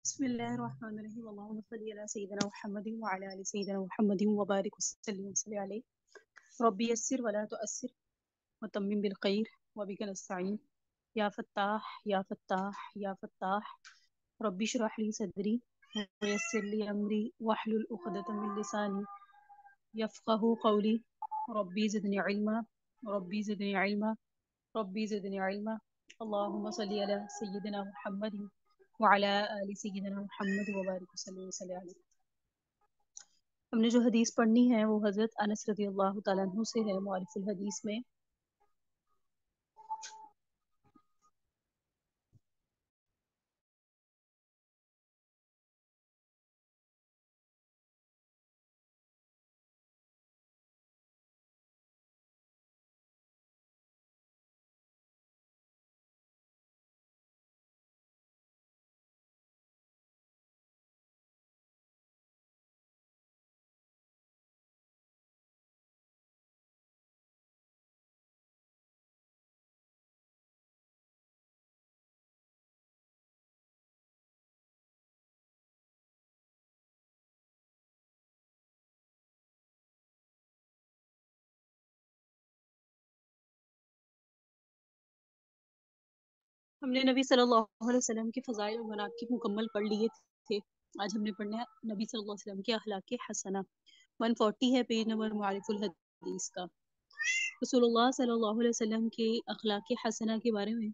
بسم الله الرحمن الرحيم اللهم صل على سيدنا محمد وعلى آل سيدنا محمد وبارك وسلم عليه ربي يسر ولا تؤسر وتمم بالخير وبك نستعين يا فتاح يا فتاح يا فتاح ربي اشرح لي صدري ويسر لي أمري واحلل عقدة من لساني يفقه قولي ربي زدني علما ربي زدني علما ربي زدني علما اللهم صل على سيدنا محمد وعلى آل سيدنا محمد وبارك وسلم عليه۔ ہم نے جو حدیث پڑھنی ہے وہ حضرت انس رضی اللہ تعالیٰ عنہ سے ہے معارف الحدیث میں۔ ہم نے نبی صلی اللہ علیہ وسلم کے فضائل و مناقب مکمل پڑھ لیے تھے۔ آج ہم نے پڑھنا ہے نبی صلی اللہ علیہ وسلم کے اخلاق حسنہ۔ 140 ہے پیج نمبر معارف الحدیث کا۔ رسول اللہ صلی اللہ علیہ وسلم کے اخلاق حسنہ کے بارے میں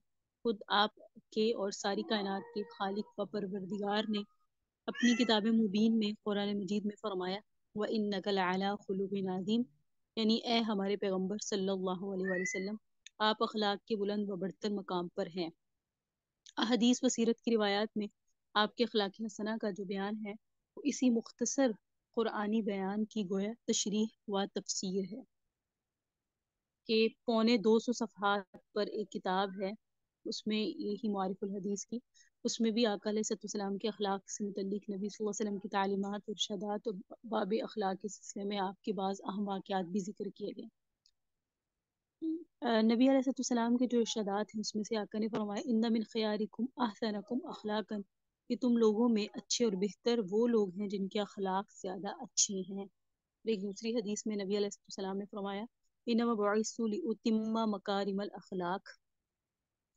خود آپ کے اور ساری کائنات کے خالق و پروردگار نے اپنی کتاب مبین میں قرآن مجید میں فرمایا وَإِنَّكَ لَعَلَىٰ خُلُقٍ عَظِيمٍ، یعنی اے ہمارے پیغمبر صلی اللہ علیہ وآلہ وسلم آپ اخلاق کے بلند و برتر مقام پر ہیں۔ احادیث و سیرت کی روایات میں آپ کے اخلاق حسنہ کا جو بیان ہے وہ اسی مختصر قرآنی بیان کی گویا تشریح و تفسیر ہے کہ 250 صفحات پر ایک کتاب ہے، اس میں یہی معارف الحدیث کی، اس میں بھی آقا علیہ السلام کے اخلاق سے متعلق نبی صلی اللہ علیہ وسلم کی تعلیمات اور ارشادات اور باب اخلاق کے سلسلے میں آپ کے بعض اہم واقعات بھی ذکر کیے گئے۔ نبی علیہ السلام کے جو ارشادات ہیں اس میں سے آقا نے فرمایا ان من خیارکم احسنکم اخلاقا، کہ تم لوگوں میں اچھے اور بہتر وہ لوگ ہیں جن کے اخلاق زیادہ اچھے ہیں۔ ایک دوسری حدیث میں نبی علیہ السلام نے فرمایا انما بعثت لاتم مکارم الاخلاق،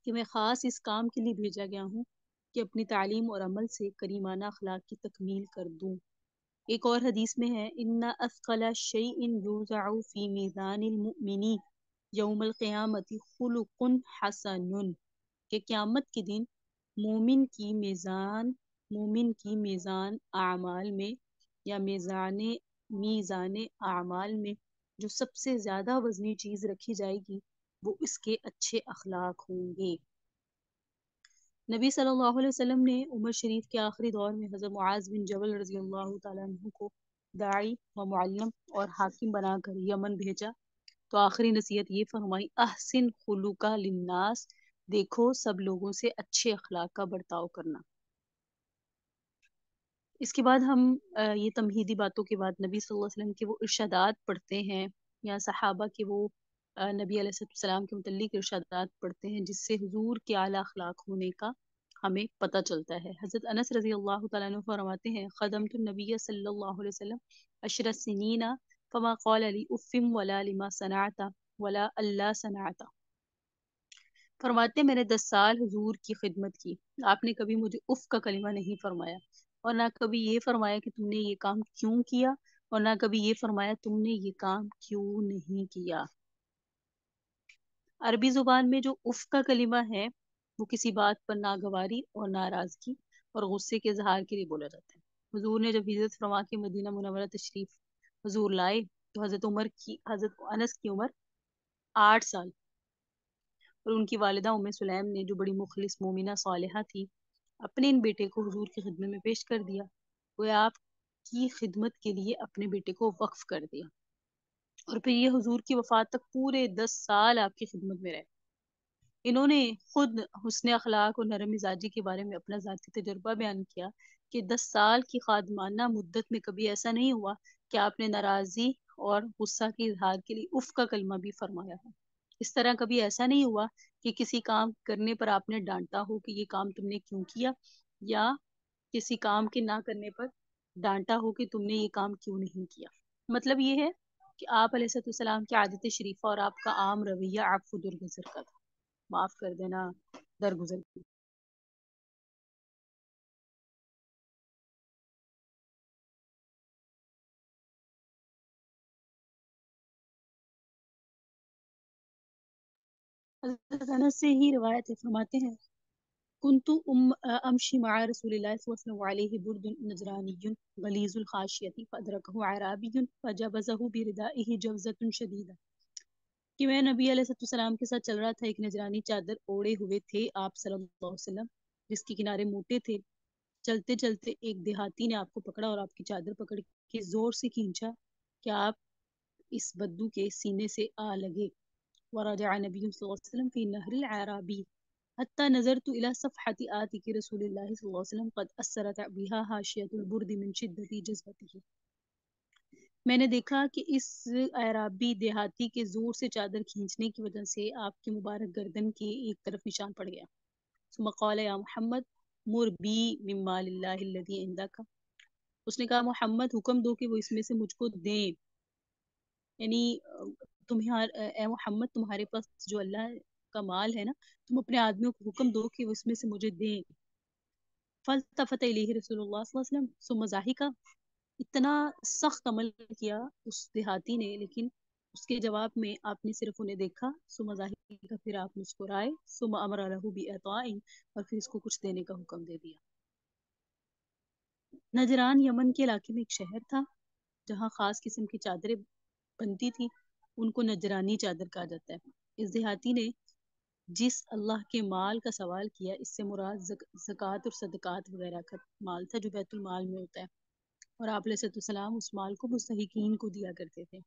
کہ میں خاص اس کام کے لیے بھیجا گیا ہوں کہ اپنی تعلیم اور عمل سے کریمانہ اخلاق کی تکمیل کر دوں۔ ایک اور حدیث میں ہے ان اثقل شیء یوضع فی میزان المؤمن یوم القیامت خلق حسن، کہ قیامت کے دن مومن کی میزان اعمال میں یا میزان اعمال میں جو سب سے زیادہ وزنی چیز رکھی جائے گی وہ اس کے اچھے اخلاق ہوں گے۔ نبی صلی اللہ علیہ وسلم نے عمر شریف کے آخری دور میں حضرت معاذ بن جبل رضی اللہ تعالیٰ عنہ کو داعی و معلم اور حاکم بنا کر یمن بھیجا تو آخری نصیحت یہ فرمائی احسن خلوق للناس، دیکھو سب لوگوں سے اچھے اخلاق کا برتاؤ کرنا۔ اس کے بعد ہم یہ تمہیدی باتوں کے بعد نبی صلی اللہ علیہ وسلم کے وہ ارشادات پڑھتے ہیں یا صحابہ کے وہ نبی علیہ السلام کے متعلق ارشادات پڑھتے ہیں جس سے حضور کے اعلیٰ اخلاق ہونے کا ہمیں پتہ چلتا ہے۔ حضرت انس رضی اللہ تعالیٰ عنہ فرماتے ہیں خدمت النبی صلی اللہ علیہ وسلم 10 سنین فما قال لی اف ولا لما صنعت ولا اللہ صنعت، فرماتے ہیں میں نے 10 سال حضور کی خدمت کی، آپ نے کبھی مجھے اف کا کلمہ نہیں فرمایا اور نہ کبھی یہ فرمایا کہ تم نے یہ کام کیوں کیا اور نہ کبھی یہ فرمایا تم نے یہ کام کیوں نہیں کیا۔ عربی زبان میں جو اف کا کلمہ ہے وہ کسی بات پر ناگواری اور ناراضگی اور غصے کے اظہار کے لیے بولا جاتا ہے۔ حضور نے جب ہجرت فرما کے مدینہ منورہ تشریف حضور لائے تو حضرت انس کی عمر 8 سال اور ان کی والدہ ام سلیم نے جو بڑی مخلص مومنہ صالحہ تھی اپنے ان بیٹے کو حضور کی خدمت میں پیش کر دیا، وہ آپ کی خدمت کے لیے اپنے بیٹے کو وقف کر دیا اور پھر یہ حضور کی وفات تک پورے 10 سال آپ کی خدمت میں رہے۔ انہوں نے خود حسن اخلاق اور نرم مزاجی کے بارے میں اپنا ذاتی تجربہ بیان کیا کہ 10 سال کی خادمانہ مدت میں کبھی ایسا نہیں ہوا کہ آپ نے ناراضی اور غصہ کے اظہار کے لیے اف کا کلمہ بھی فرمایا ہو۔ اس طرح کبھی ایسا نہیں ہوا کہ کسی کام کرنے پر آپ نے ڈانٹا ہو کہ یہ کام تم نے کیوں کیا، یا کسی کام کے نہ کرنے پر ڈانٹا ہو کہ تم نے یہ کام کیوں نہیں کیا. مطلب یہ ہے کہ آپ علیہ السلام کی عادت شریفہ اور آپ کا عام رویہ عفو درگزر کا تھا، معاف کر دینا، درگزر کی. حضرت انس سے ہی روایت ہے، فرماتے ہیں كنت امشي مع رسول الله صلى الله عليه وسلم وعليه برد نجراني غليظ الخاشية فأدركه اعرابي فجبزه بردائه جوزة شديدة، کہ میں نبی علیہ السلام کے ساتھ چل رہا تھا، ایک نجرانی چادر اوڑے ہوئے تھے آپ صلی اللہ علیہ وسلم، جس کے کنارے موٹے تھے. چلتے چلتے ایک دیہاتی نے آپ کو پکڑا اور آپ کی چادر پکڑ کے زور سے کھینچا کہ آپ اس بدو کے سینے سے آ لگے. ورجع نبی صلی اللہ علیہ وسلم فی نہر العرابی حتی نظرت الى صفحة آتک رسول اللہ صلی اللہ علیہ وسلم قد اثرت بها حاشیة البرد من شدت جذبته. میں نے دیکھا کہ اس اعرابی دیہاتی کے زور سے چادر کھینچنے کی وجہ سے آپ کی مبارک گردن کی ایک طرف نشان پڑ گیا. ثم قال یا محمد مر بی من مال اللہ الذی عندک، اس نے کہا محمد حکم دو کہ وہ اس میں سے مجھ کو دیں، یعنی اے محمد تمہارے پاس جو اللہ کا مال ہے نا، تم اپنے آدمیوں کو حکم دو کہ وہ اس میں سے مجھے دیں. فالتفت الیہ رسول اللہ صلی اللہ علیہ وسلم ثم ضحک، اتنا سخت عمل کیا اس دیہاتی نے، لیکن اس کے جواب میں آپ نے صرف انہیں دیکھا. ثم ضحک، پھر آپ مسکرائے. ثم امر له باعطاء، اور پھر اس کو کچھ دینے کا حکم دے دیا. نجران یمن کے علاقے میں ایک شہر تھا جہاں خاص قسم کی چادریں بنتی تھی، ان کو نجرانی چادر کہا جاتا ہے. اس دیہاتی نے جس اللہ کے مال کا سوال کیا، اس سے مراد زکوٰۃ اور صدقات وغیرہ کا مال تھا جو بیت المال میں ہوتا ہے، اور آپ علیہ السلام اس مال کو مستحقین کو دیا کرتے تھے.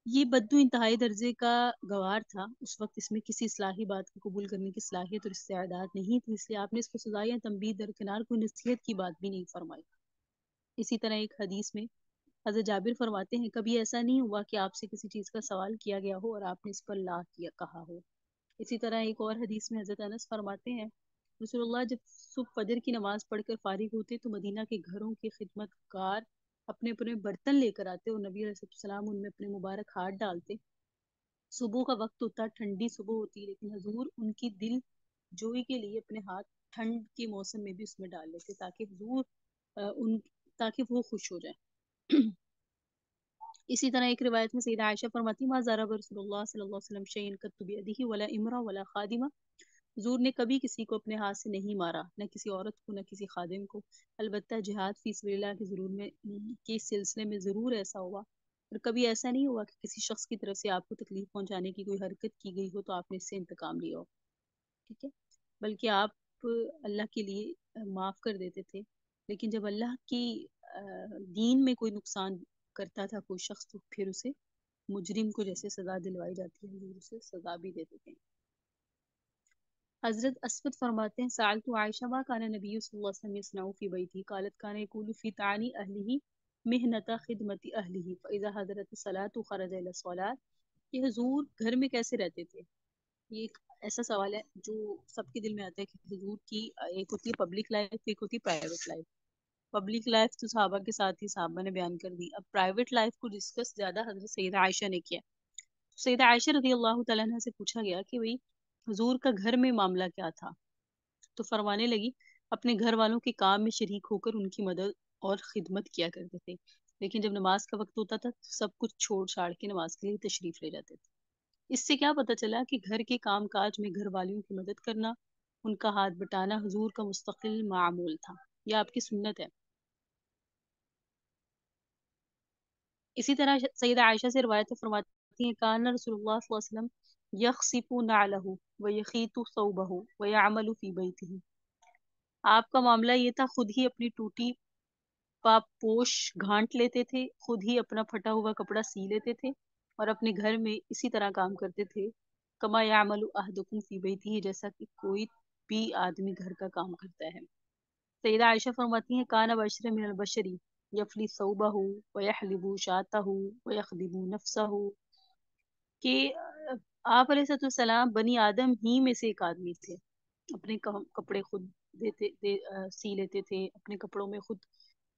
یہ بدو انتہائی درجے کا گوار تھا. اس وقت اس میں کسی اصلاحی بات کو قبول کرنے کی صلاحیت اور استعداد نہیں تھی، اس لیے آپ نے اس کو سزا یا تنبیہ درکنار کوئی نصیحت کی بات بھی نہیں فرمائی. اسی طرح ایک حدیث میں حضرت جابر فرماتے ہیں کبھی ایسا نہیں ہوا کہ آپ سے کسی چیز کا سوال کیا گیا ہو اور آپ نے اس پر لا کیا کہا ہو. اسی طرح ایک اور حدیث میں حضرت انس فرماتے ہیں رسول اللہ جب صبح فجر کی نماز پڑھ کر فارغ ہوتے تو مدینہ کے گھروں کے خدمت گار اپنے اپنے برتن لے کر آتے اور نبی علیہ السلام ان میں اپنے مبارک ہاتھ ڈالتے. صبح کا وقت ہوتا، ٹھنڈی صبح ہوتی، لیکن حضور ان کی دل جوئی کے لیے اپنے ہاتھ ٹھنڈ کے موسم میں بھی اس میں ڈال لیتے تاکہ وہ خوش ہو جائیں. اسی طرح ایک روایت میں سیدہ عائشہ فرماتی ما ضرب رسول اللہ صلی اللہ علیہ وسلم شیئا قط بیدہ ولا امرا ولا خادمہ، حضور نے کبھی کسی کو اپنے ہاتھ سے نہیں مارا، نہ کسی عورت کو نہ کسی خادم کو. البتہ جہاد فی سبیل اللہ کے سلسلے میں ضرور ایسا ہوا، اور کبھی ایسا نہیں ہوا کہ کسی شخص کی طرف سے آپ کو تکلیف پہنچانے کی کوئی حرکت کی گئی ہو تو آپ نے اس سے انتقام لیا ہو. ٹھیک ہے، بلکہ آپ اللہ کے لیے معاف کر دیتے تھے. لیکن جب اللہ کی دین میں کوئی نقصان کرتا تھا کوئی شخص تو پھر اسے مجرم کو جیسے سزا دلوائی جاتی ہے اسے سزا بھی دیتے تھے. حضرت اسود فرماتے ہیں سألت عائشہ ما کان نبی صلی اللہ علیہ وسلم یصنع فی بیتی قالت کان یقول فی تعانی اہلہ محنت خدمت اہلہ فاذا حضرت الصلاۃ خرج الی الصلاۃ، کہ حضور گھر میں کیسے رہتے تھے. یہ ایک ایسا سوال ہے جو سب کے دل میں آتا ہے کہ حضور کی ایک ہوتی ہے پبلک لائف، ایک ہوتی ہے پرائیویٹ لائف. پبلک لائف تو صحابہ کے ساتھ ہی صحابہ نے بیان کر دی. اب پرائیویٹ لائف کو ڈسکس زیادہ حضرت سیدہ عائشہ نے کیا. سیدہ عائشہ رضی اللہ تعالیٰ عنہ سے پوچھا گیا کہ بھئی حضور کا گھر میں معاملہ کیا تھا، تو فرمانے لگی اپنے گھر والوں کے کام میں شریک ہو کر ان کی مدد اور خدمت کیا کرتے تھے، لیکن جب نماز کا وقت ہوتا تھا تو سب کچھ چھوڑ چھاڑ کے نماز کے لیے تشریف لے جاتے تھے. اس سے کیا پتہ چلا کہ گھر کے کام کاج میں گھر والیوں کی مدد کرنا، ان کا ہاتھ بٹانا حضور کا مستقل معمول تھا، یہ آپ کی سنت ہے. اسی طرح سیدہ عائشہ سے روایت فرماتی ہیں کان رسول اللہ صلی اللہ علیہ وسلم یخصف نعلہ ویخیط ثوبہ ویعمل فی بیتہ، آپ کا معاملہ یہ تھا خود ہی اپنی ٹوٹی پاپ پوش گھانٹ لیتے تھے، خود ہی اپنا پھٹا ہوا کپڑا سی لیتے تھے اور اپنے گھر میں اسی طرح کام کرتے تھے کما یعمل احدکم فی بیتہ، جیسا کہ کوئی بھی آدمی گھر کا کام کرتا ہے. سیدہ عائشہ فرماتی ہیں کان بشر من البشری یفلی ثوبہ ویحلب شاتہ ویخدم نفسہ، کہ آپ علیہ السلام بنی آدم ہی میں سے ایک آدمی تھے، اپنے کپڑے خود سی لیتے تھے، اپنے کپڑوں میں خود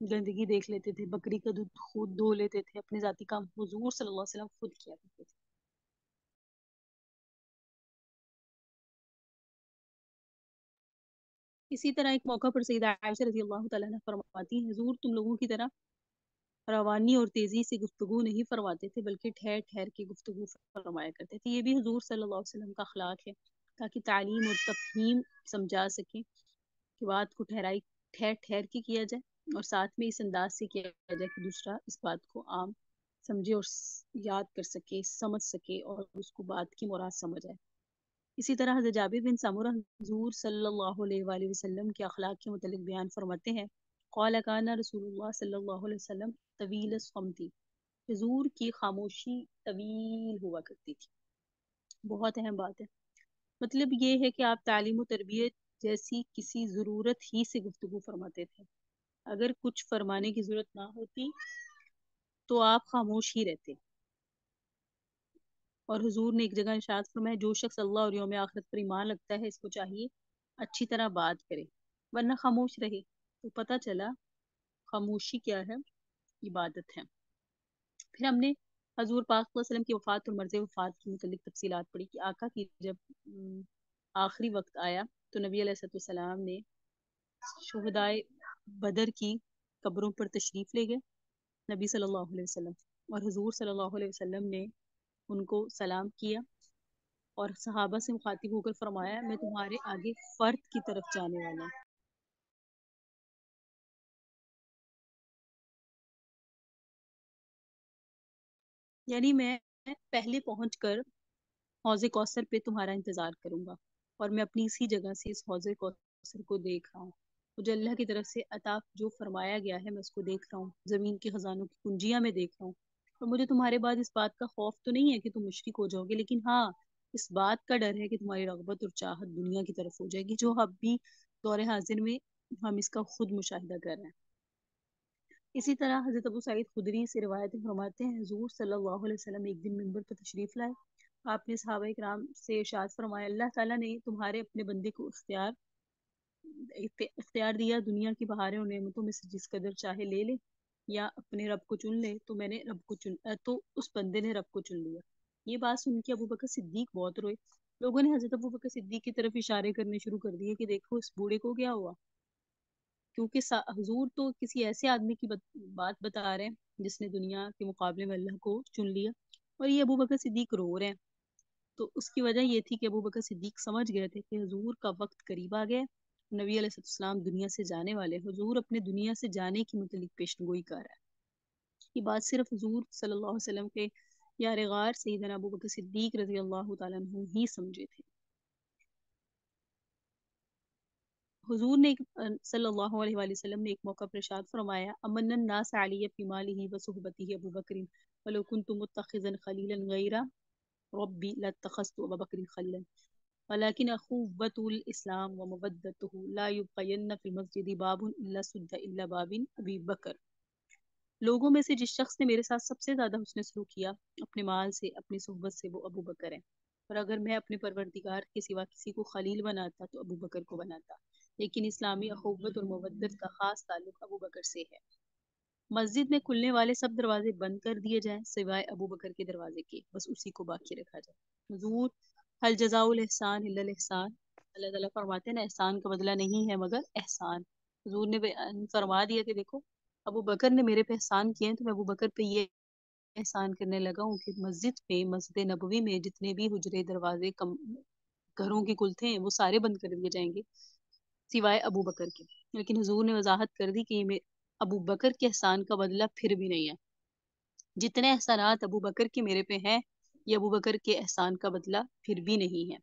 گندگی دیکھ لیتے تھے، بکری کا دودھ خود دھو لیتے تھے، اپنے ذاتی کام حضور صلی اللہ علیہ وسلم خود کیا کرتے تھے۔ اسی طرح ایک موقع پر سیدہ عائشہ رضی اللہ تعالیٰ عنہ فرماتی ہیں حضور تم لوگوں کی طرح روانی اور تیزی سے گفتگو نہیں فرماتے تھے بلکہ ٹھہر ٹھہر کے گفتگو فرمایا کرتے تھے۔ یہ بھی حضور صلی اللہ علیہ وسلم کا اخلاق ہے تاکہ تعلیم اور تفہیم سمجھا سکیں کہ بات کو ٹھہر ٹھہر کے کیا جائے اور ساتھ میں اس انداز سے کیا جائے کہ دوسرا اس بات کو عام سمجھے اور یاد کر سکے، سمجھ سکے اور اس کو بات کی مراد سمجھ آئے۔ اسی طرح حضرت جابر بن سمرہ حضور صلی اللہ علیہ وآلہ وسلم کے اخلاق کے متعلق بیان فرماتے ہیں قال کان رسول اللہ صلی اللہ علیہ وسلم طویل الصمت، حضور کی خاموشی طویل ہوا کرتی تھی۔ بہت اہم بات ہے، مطلب یہ ہے کہ آپ تعلیم و تربیت جیسی کسی ضرورت ہی سے گفتگو فرماتے تھے، اگر کچھ فرمانے کی ضرورت نہ ہوتی تو آپ خاموش ہی رہتے۔ اور حضور نے ایک جگہ ارشاد فرمایا جو شخص اللہ اور یوم آخرت پر ایمان رکھتا ہے اس کو چاہیے اچھی طرح بات کرے ورنہ خاموش رہے۔ تو پتہ چلا خاموشی کیا ہے، عبادت ہے۔ پھر ہم نے حضور پاک صلی اللہ علیہ وسلم کی وفات اور مرض وفات کی متعلق تفصیلات پڑھی کہ آقا کی جب آخری وقت آیا تو نبی علیہ السلام نے شہدائے بدر کی قبروں پر تشریف لے گئے نبی صلی اللہ علیہ وسلم، اور حضور صلی اللہ علیہ وسلم نے ان کو سلام کیا اور صحابہ سے مخاطب ہو کر فرمایا میں تمہارے آگے فرد کی طرف جانے والا ہوں۔ یعنی میں پہلے پہنچ کر حوض کوثر پہ تمہارا انتظار کروں گا اور میں اپنی اسی جگہ سے اس حوض کوثر کو دیکھ رہا ہوں، مجھے اللہ کی طرف سے عطا جو فرمایا گیا ہے میں اس کو دیکھ رہا ہوں، زمین کے خزانوں کی کنجیاں میں دیکھ رہا ہوں، اور مجھے تمہارے بعد اس بات کا خوف تو نہیں ہے کہ تم مشرک ہو جاؤ گے، لیکن ہاں اس بات کا ڈر ہے کہ تمہاری رغبت اور چاہت دنیا کی طرف ہو جائے گی، جو اب بھی دور حاضر میں ہم اس کا خود مشاہدہ کر رہے ہیں۔ اسی طرح حضرت ابو سعید خدری سے روایت فرماتے ہیں حضور صلی اللہ علیہ وسلم ایک دن منبر پر تشریف لائے، آپ نے صحابہ کرام سے ارشاد فرمایا اللہ تعالیٰ نے تمہارے اپنے بندے کو اختیار دیا دنیا کی بہاریں اور نعمتوں میں سے جس قدر چاہے لے لے یا اپنے رب کو چن لے، تو میں نے تو اس بندے نے رب کو چن لیا۔ یہ بات سن کے ابو بکر صدیق بہت روئے، لوگوں نے حضرت ابو بکر صدیق کی طرف اشارے کرنے شروع کر دیے کہ دیکھو اس بوڑھے کو کیا ہوا، کیونکہ حضور تو کسی ایسے آدمی کی بات بتا رہے ہیں جس نے دنیا کے مقابلے میں اللہ کو چن لیا، اور یہ ابو بکر صدیق رو رہے ہیں۔ تو اس کی وجہ یہ تھی کہ ابو بکر صدیق سمجھ گئے تھے کہ حضور کا وقت قریب آ گیا، نبی علیہ السلام دنیا سے جانے والے، حضور اپنے دنیا سے جانے کی متعلق پیشنگوئی کر رہا ہے۔ یہ بات صرف حضور صلی اللہ علیہ وسلم کے یار غار سیدنا ابو بکر صدیق رضی اللہ تعالیٰ عنہ ہی سمجھے تھے۔ حضور نے صلی اللہ علیہ وآلہ وسلم نے ایک موقع پر ارشاد فرمایا امن الناس علی فی مالہ و صحبتہ ابو بکر ولو کنت متخذا خلیلا غیر ربی لاتخذت ابا بکر خلیلا ولكن اخوة الاسلام ومودته لا يبقين في المسجد باب الا سد الا باب ابی بکر۔ لوگوں میں سے جس شخص نے میرے ساتھ سب سے زیادہ حسن سلوک کیا اپنے مال سے اپنی صحبت سے وہ ابو بکر ہے، اور اگر میں اپنے پروردگار کے سوا کسی کو خلیل بناتا تو ابو بکر کو بناتا، لیکن اسلامی اخوت اور مودت کا خاص تعلق ابو بکر سے ہے۔ مسجد میں کھلنے والے سب دروازے بند کر دیے جائیں سوائے ابو بکر کے دروازے کے، بس اسی کو باقی رکھا جائے۔ حضور حل جزاء الاحسان الا الاحسان، اللہ تعالیٰ فرماتے ہیں نا احسان کا بدلہ نہیں ہے مگر احسان۔ حضور نے فرما دیا کہ دیکھو ابو بکر نے میرے پہ احسان کیے ہیں تو میں ابو بکر پہ یہ احسان کرنے لگا ہوں کہ مسجد نبوی میں جتنے بھی حجرے دروازے گھروں کے کل تھے وہ سارے بند کر دیے جائیں گے سوائے ابو بکر کے، لیکن حضور نے وضاحت کر دی کہ یہ ابو بکر کے احسان کا بدلہ پھر بھی نہیں ہے، جتنے احسانات ابو بکر کے میرے پہ ہیں یہ ابو بکر کے احسان کا بدلہ پھر بھی نہیں ہے۔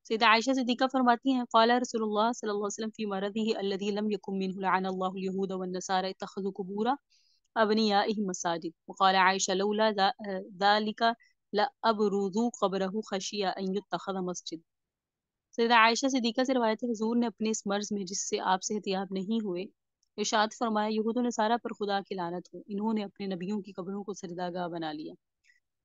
سیدہ عائشہ صدیقہ فرماتی ہیں قال رسول اللہ صلی اللہ علیہ وسلم فی مرضه الذي لم يكن منه لعن الله اليهود والنصارى اتخذوا قبور ابنیائهم مساجد، وقال عائشہ لولا ذلك لابرزوا قبره خشیہ ان يتخذ مسجد۔ سیدہ عائشہ صدیقہ سے روایت ہے حضور نے اپنے اس مرض میں جس سے آپ صحتیاب نہیں ہوئے ارشاد فرمایا یہود و نصارہ پر خدا کی لعنت ہو، انہوں نے اپنے نبیوں کی قبروں کو سجدہ گاہ بنا لیا،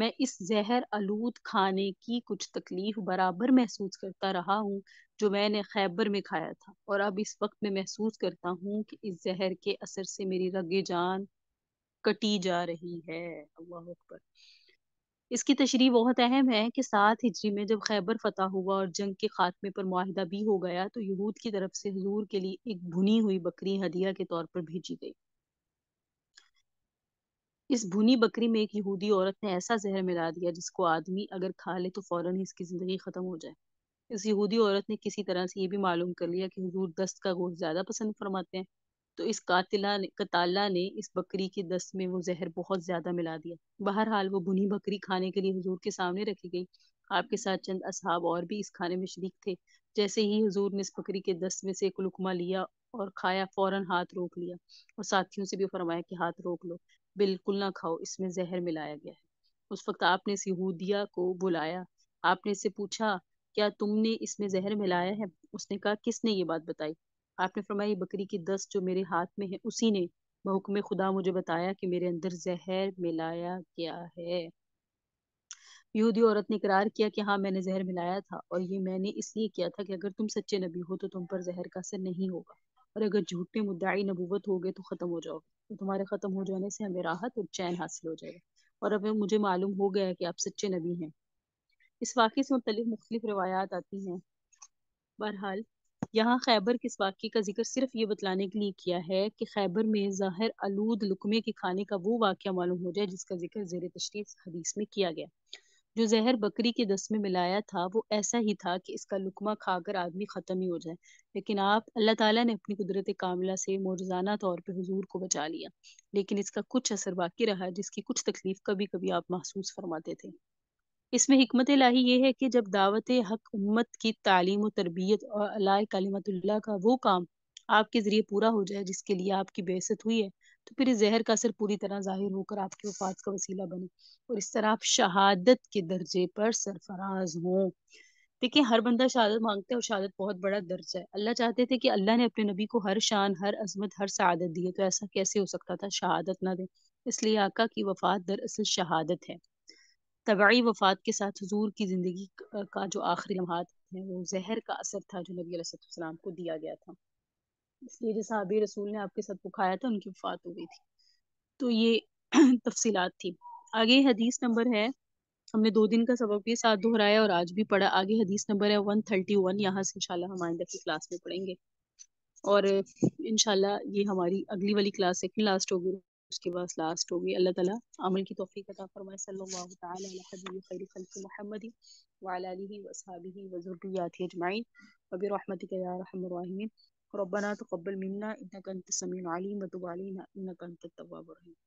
میں اس زہر آلود کھانے کی کچھ تکلیف برابر محسوس کرتا رہا ہوں جو میں نے خیبر میں کھایا تھا، اور اب اس وقت میں محسوس کرتا ہوں کہ اس زہر کے اثر سے میری رگ جان کٹی جا رہی ہے۔ اللہ اکبر۔ اس کی تشریح بہت اہم ہے کہ 7 ہجری میں جب خیبر فتح ہوا اور جنگ کے خاتمے پر معاہدہ بھی ہو گیا تو یہود کی طرف سے حضور کے لیے ایک بھنی ہوئی بکری ہدیہ کے طور پر بھیجی گئی۔ اس بھنی بکری میں ایک یہودی عورت نے ایسا زہر ملا دیا جس کو آدمی اگر کھا لے تو فوراً ہی اس کی زندگی ختم ہو جائے۔ اس یہودی عورت نے کسی طرح سے یہ بھی معلوم کر لیا کہ حضور دست کا گوشت زیادہ پسند فرماتے ہیں، تو اس قاتلہ نے اس بکری کے دست میں وہ زہر بہت زیادہ ملا دیا۔ بہرحال وہ بھنی بکری کھانے کے لیے حضور کے سامنے رکھی گئی۔ آپ کے ساتھ چند اصحاب اور بھی اس کھانے میں شریک تھے۔ جیسے ہی حضور نے اس بکری کے دست میں سے ایک لقمہ لیا اور کھایا، فوراً ہاتھ روک لیا اور ساتھیوں سے بھی فرمایا کہ ہاتھ روک لو، بالکل نہ کھاؤ، اس میں زہر ملایا گیا ہے۔ اس وقت آپ نے اس یہودیہ کو بلایا۔ آپ نے اس سے پوچھا، کیا تم نے اس میں زہر ملایا ہے؟ اس نے کہا، کس نے یہ بات بتائی؟ آپ نے فرمایا، یہ بکری کی دست جو میرے ہاتھ میں ہے اسی نے بحکم خدا مجھے بتایا کہ میرے اندر زہر ملایا گیا ہے۔ یہودی عورت نے اقرار کیا کہ ہاں، میں نے زہر ملایا تھا، اور یہ میں نے اس لیے کیا تھا کہ اگر تم سچے نبی ہو تو تم پر زہر کا اثر نہیں ہوگا، اور اگر جھوٹے مدعی نبوت ہوگے تو ختم ہو جاؤ گے، تو تمہارے ختم ہو جانے سے ہمیں راحت اور چین حاصل ہو جائے گا، اور اب مجھے معلوم ہو گیا ہے کہ آپ سچے نبی ہیں۔ اس واقعے سے متعلق مختلف روایات آتی ہیں۔ بہرحال یہاں خیبر کے اس واقعے کا ذکر صرف یہ بتلانے کے لیے کیا ہے کہ خیبر میں زہر آلود لقمے کے کھانے کا وہ واقعہ معلوم ہو جائے جس کا ذکر زیر تشریح حدیث میں کیا گیا۔ جو زہر بکری کے دست میں ملایا تھا وہ ایسا ہی تھا کہ اس کا لقمہ کھا کر آدمی ختم ہی ہو جائے، لیکن اللہ تعالیٰ نے اپنی قدرت کاملہ سے معجزانہ طور پہ حضور کو بچا لیا، لیکن اس کا کچھ اثر باقی رہا جس کی کچھ تکلیف کبھی کبھی آپ محسوس فرماتے تھے۔ اس میں حکمت الہی یہ ہے کہ جب دعوت حق امت کی تعلیم و تربیت اور اعلاء کلمت اللہ کا وہ کام آپ کے ذریعے پورا ہو جائے جس کے لیے آپ کی بعثت ہوئی ہے، تو پھر اس زہر کا اثر پوری طرح ظاہر ہو کر آپ کی وفات کا وسیلہ بنے، اور اس طرح آپ شہادت کے درجے پر سرفراز ہوں۔ دیکھیں، ہر بندہ شہادت مانگتا ہے اور شہادت بہت بڑا درجہ ہے۔ اللہ چاہتے تھے کہ اللہ نے اپنے نبی کو ہر شان، ہر عظمت، ہر سعادت دی ہے، تو ایسا کیسے ہو سکتا تھا شہادت نہ دے؟ اس لیے آقا کی وفات دراصل شہادت ہے۔ طبعی وفات کے ساتھ حضور کی زندگی کا جو آخری لمحات ہیں وہ زہر کا اثر تھا جو نبی علیہ السلام کو دیا گیا تھا۔ اس لیے جو صحابی رسول نے آپ کے ساتھ کھایا تھا ان کی وفات ہو گئی تھی۔ تو یہ تفصیلات تھی۔ آگے حدیث نمبر ہے، ہم نے 2 دن کا سبق بھی ساتھ دہرایا اور آج بھی پڑھا۔ آگے حدیث نمبر ہے 131، یہاں سے انشاءاللہ ہم آئندہ کی کلاس میں پڑھیں گے، اور انشاءاللہ یہ ہماری اگلی والی کلاس سیکنڈ لاسٹ ہوگی، اس کے بعد لاسٹ ہوگی۔ اللہ تعالیٰ عمل کی توفیق عطا فرمائے۔ صلی اللہ تعالی علی حبیب خیر خلق محمد وعلی آلہ واصحابہ وذریاتہ اجمعین وبرحمتک یا ارحم الراحمین۔ ربنا تقبل منا انک انت السمیع العلیم وتب علینا انک انت التواب الرحیم۔